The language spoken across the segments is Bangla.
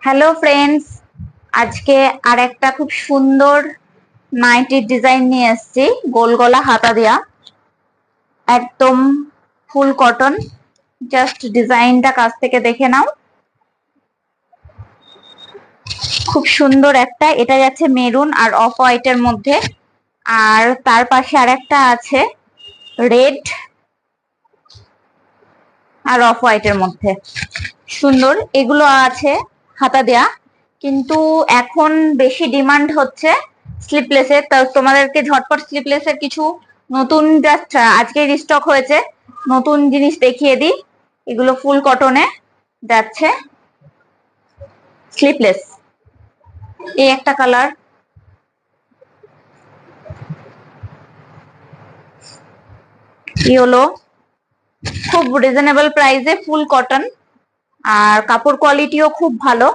হ্যালো ফ্রেন্ডস, আজকে আর একটা খুব সুন্দর নাইটির ডিজাইন নিয়ে এসেছি। গোল গলা হাতা দেয়া, একদম ফুল কটন। জাস্ট ডিজাইনটা কাছ থেকে দেখে নাও, খুব সুন্দর একটা। এটা যাচ্ছে মেরুন আর অফ হোয়াইটের মধ্যে, আর তার পাশে আর একটা আছে রেড আর অফ হোয়াইটের মধ্যে। সুন্দর, এগুলো আছে হাতা দেয়া, কিন্তু এখন বেশি ডিমান্ড হচ্ছে স্লিপলেসের। তা তোমাদেরকে ঝটপট স্লিপলেসের কিছু নতুন জাস্ট আজকে রিস্টক হয়েছে, নতুন জিনিস দেখিয়ে দিই। এগুলো ফুল কটনে যাচ্ছে স্লিপলেস। এই একটা কালার, ইয়েলো, খুব রিজনেবল প্রাইসে ফুল কটন, আর কাপড় কোয়ালিটিও খুব ভালো।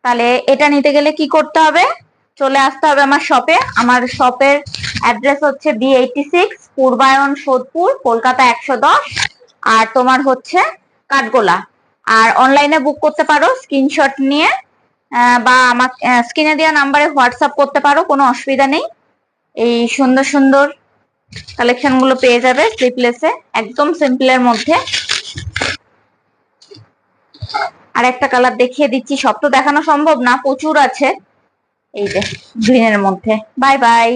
তাহলে এটা নিতে গেলে কি করতে হবে? চলে আসতে হবে আমার শপে। আমার শপের অ্যাড্রেস হচ্ছে B86 পূর্বায়ন সোদপুর, কলকাতা 110, আর তোমার হচ্ছে কাঠগোলা। আর অনলাইনে বুক করতে পারো স্ক্রিনশট নিয়ে, বা আমার স্ক্রিনে দেওয়া নাম্বারে হোয়াটসঅ্যাপ করতে পারো, কোনো অসুবিধা নেই। এই সুন্দর সুন্দর কালেকশন গুলো পেয়ে যাবে স্লিপলেসে, একদম সিম্পলের মধ্যে। আর একটা কালার দেখিয়ে দিচ্ছি, সব তো দেখানো সম্ভব না, প্রচুর আছে। এই যে গ্রিনের মধ্যে। Bye bye.